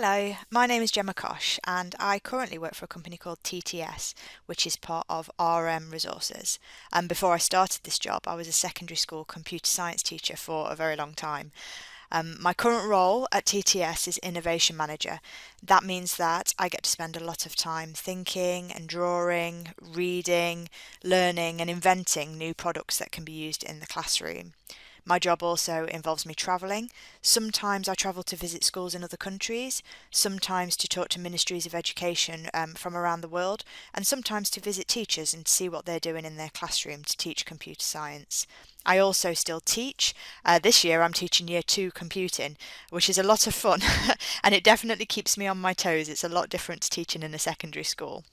Hello, my name is Gemma Koch and I currently work for a company called TTS, which is part of RM Resources. And before I started this job, I was a secondary school computer science teacher for a very long time. My current role at TTS is Innovation Manager. That means that I get to spend a lot of time thinking and drawing, reading, learning and inventing new products that can be used in the classroom. My job also involves me travelling. Sometimes I travel to visit schools in other countries, sometimes to talk to ministries of education from around the world, and sometimes to visit teachers and see what they're doing in their classroom to teach computer science. I also still teach. This year I'm teaching Year 2 computing, which is a lot of fun and it definitely keeps me on my toes. It's a lot different to teaching in a secondary school.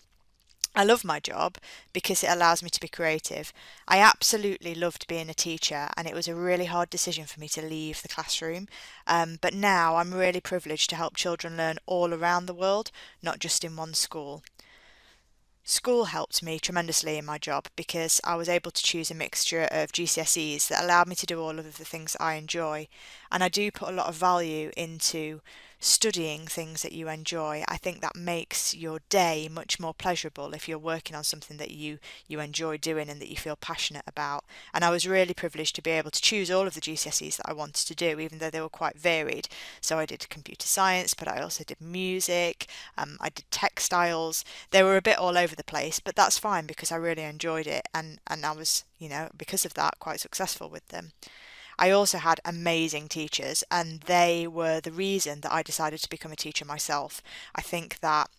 I love my job because it allows me to be creative. I absolutely loved being a teacher, and it was a really hard decision for me to leave the classroom. But now I'm really privileged to help children learn all around the world, not just in one school. School helped me tremendously in my job because I was able to choose a mixture of GCSEs that allowed me to do all of the things I enjoy. And I do put a lot of value into studying things that you enjoy. I think that makes your day much more pleasurable if you're working on something that you enjoy doing and that you feel passionate about. And I was really privileged to be able to choose all of the GCSEs that I wanted to do, even though they were quite varied. So I did computer science, but I also did music, I did textiles. They were a bit all over the place, but that's fine because I really enjoyed it and I was, because of that, quite successful with them. I also had amazing teachers, and they were the reason that I decided to become a teacher myself. I think that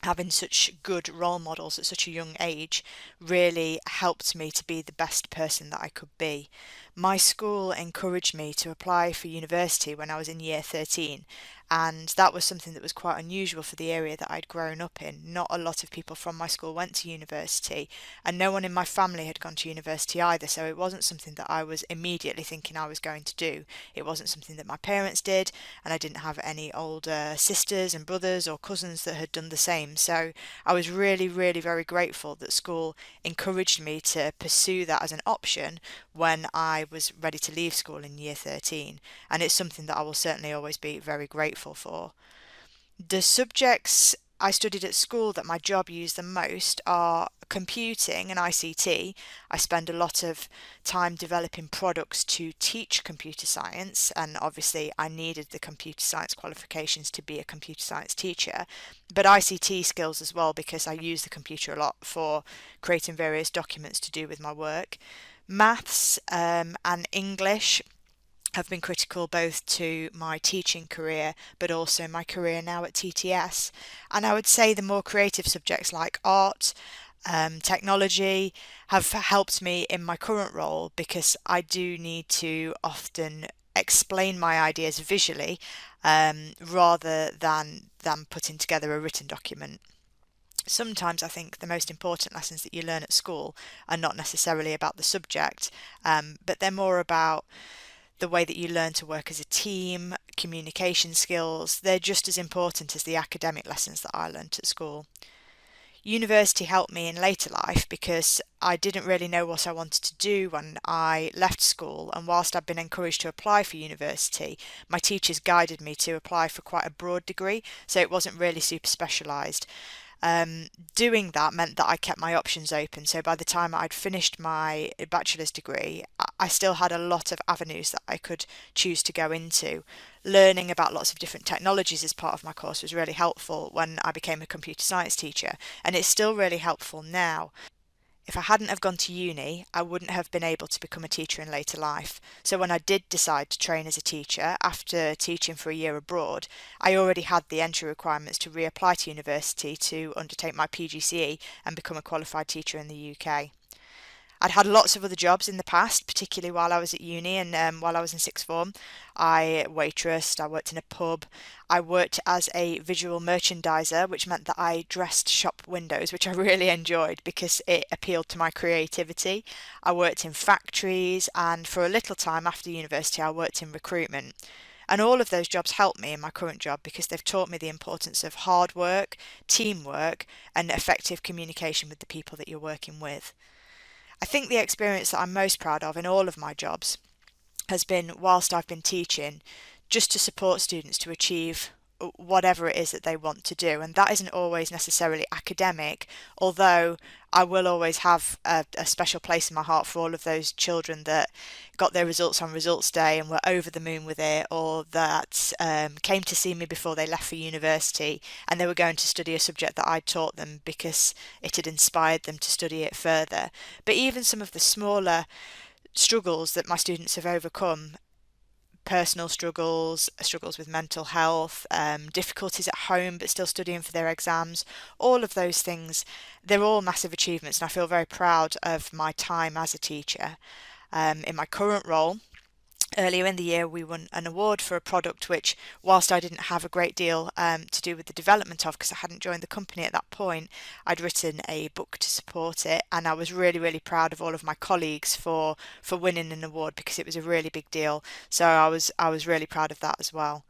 having such good role models at such a young age really helped me to be the best person that I could be. My school encouraged me to apply for university when I was in year 13, and that was something that was quite unusual for the area that I'd grown up in. Not a lot of people from my school went to university, and no one in my family had gone to university either, so it wasn't something that I was immediately thinking I was going to do. It wasn't something that my parents did, and I didn't have any older sisters and brothers or cousins that had done the same. So I was really, really very grateful that school encouraged me to pursue that as an option when I was ready to leave school in year 13. And it's something that I will certainly always be very grateful for. The subjects I studied at school that my job used the most are computing and ICT. I spend a lot of time developing products to teach computer science, and obviously I needed the computer science qualifications to be a computer science teacher, but ICT skills as well because I use the computer a lot for creating various documents to do with my work. Maths and English have been critical both to my teaching career but also my career now at TTS. And I would say the more creative subjects like art, technology have helped me in my current role because I do need to often explain my ideas visually rather than putting together a written document. Sometimes I think the most important lessons that you learn at school are not necessarily about the subject, but they're more about the way that you learn to work as a team, communication skills. They're just as important as the academic lessons that I learnt at school. University helped me in later life because I didn't really know what I wanted to do when I left school, and whilst I'd been encouraged to apply for university, my teachers guided me to apply for quite a broad degree, so it wasn't really super specialised. Doing that meant that I kept my options open. So by the time I'd finished my bachelor's degree, I still had a lot of avenues that I could choose to go into. Learning about lots of different technologies as part of my course was really helpful when I became a computer science teacher, and it's still really helpful now. If I hadn't have gone to uni, I wouldn't have been able to become a teacher in later life. So when I did decide to train as a teacher after teaching for a year abroad, I already had the entry requirements to reapply to university to undertake my PGCE and become a qualified teacher in the UK. I'd had lots of other jobs in the past, particularly while I was at uni and while I was in sixth form. I waitressed, I worked in a pub, I worked as a visual merchandiser, which meant that I dressed shop windows, which I really enjoyed because it appealed to my creativity. I worked in factories, and for a little time after university, I worked in recruitment. And all of those jobs helped me in my current job because they've taught me the importance of hard work, teamwork, and effective communication with the people that you're working with. I think the experience that I'm most proud of in all of my jobs has been whilst I've been teaching, just to support students to achieve whatever it is that they want to do. And that isn't always necessarily academic, although I will always have a special place in my heart for all of those children that got their results on results day and were over the moon with it, or that came to see me before they left for university and they were going to study a subject that I taught them because it had inspired them to study it further. But even some of the smaller struggles that my students have overcome, personal struggles, struggles with mental health, difficulties at home but still studying for their exams, all of those things, they're all massive achievements, and I feel very proud of my time as a teacher. In my current role, earlier in the year we won an award for a product which, whilst I didn't have a great deal to do with the development of, because I hadn't joined the company at that point, I'd written a book to support it, and I was really, really proud of all of my colleagues for winning an award, because it was a really big deal. So I was really proud of that as well.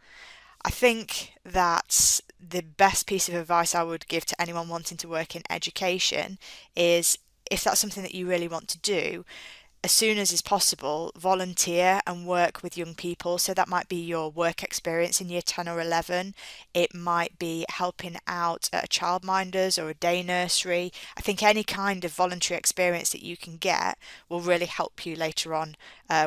I think that the best piece of advice I would give to anyone wanting to work in education is, if that's something that you really want to do, as soon as is possible, volunteer and work with young people. So that might be your work experience in year 10 or 11. It might be helping out at a childminders or a day nursery. I think any kind of voluntary experience that you can get will really help you later on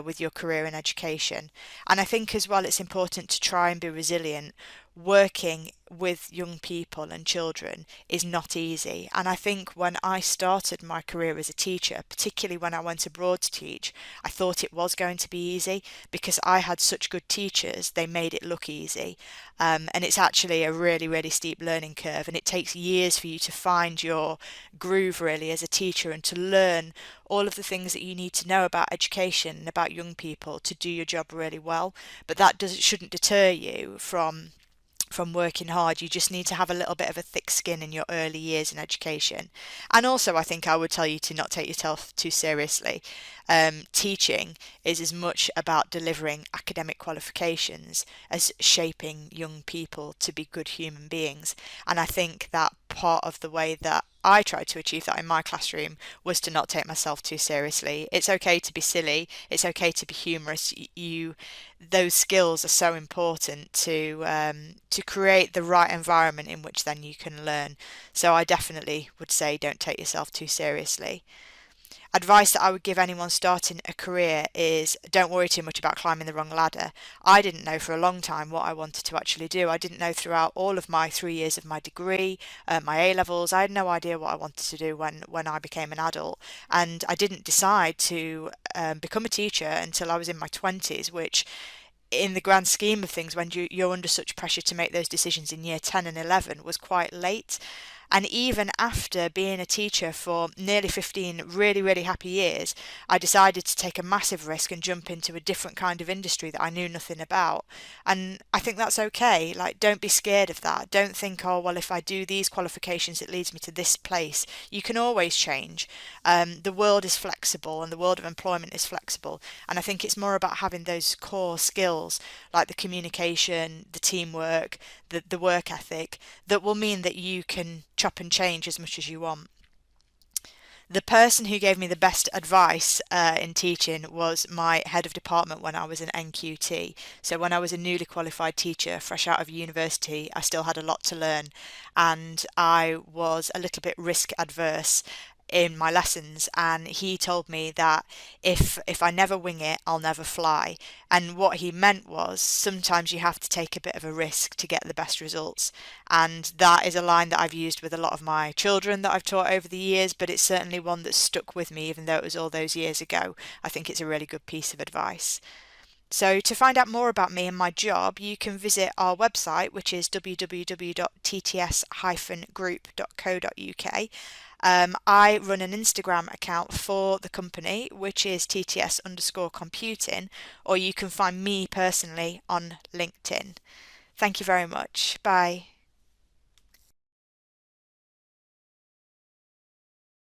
with your career in education. And I think as well it's important to try and be resilient. Working with young people and children is not easy, and I think when I started my career as a teacher, particularly when I went abroad to teach, I thought it was going to be easy because I had such good teachers. They made it look easy, and it's actually a really, really steep learning curve, and it takes years for you to find your groove really as a teacher and to learn all of the things that you need to know about education and about young people to do your job really well. But that shouldn't deter you from working hard. You just need to have a little bit of a thick skin in your early years in education. And also, I think I would tell you to not take yourself too seriously. Teaching is as much about delivering academic qualifications as shaping young people to be good human beings. And I think that part of the way that I tried to achieve that in my classroom was to not take myself too seriously. It's okay to be silly. It's okay to be humorous. Those skills are so important to create the right environment in which then you can learn. So I definitely would say don't take yourself too seriously. Advice that I would give anyone starting a career is don't worry too much about climbing the wrong ladder. I didn't know for a long time what I wanted to actually do. I didn't know throughout all of my 3 years of my degree, my A-levels. I had no idea what I wanted to do when I became an adult. And I didn't decide to become a teacher until I was in my 20s, which in the grand scheme of things, when you're under such pressure to make those decisions in year 10 and 11, was quite late. And even after being a teacher for nearly 15 really, really happy years, I decided to take a massive risk and jump into a different kind of industry that I knew nothing about. And I think that's okay. Like, don't be scared of that. Don't think, oh, well, if I do these qualifications, it leads me to this place. You can always change. The world is flexible and the world of employment is flexible. And I think it's more about having those core skills like the communication, the teamwork, the work ethic that will mean that you can chop and change as much as you want. The person who gave me the best advice in teaching was my head of department when I was an NQT. So when I was a newly qualified teacher, fresh out of university, I still had a lot to learn, and I was a little bit risk adverse in my lessons, and he told me that if I never wing it, I'll never fly. And what he meant was sometimes you have to take a bit of a risk to get the best results. And that is a line that I've used with a lot of my children that I've taught over the years, but it's certainly one that's stuck with me even though it was all those years ago. I think it's a really good piece of advice. So to find out more about me and my job, you can visit our website, which is www.tts-group.co.uk. I run an Instagram account for the company, which is TTS_computing, or you can find me personally on LinkedIn. Thank you very much. Bye.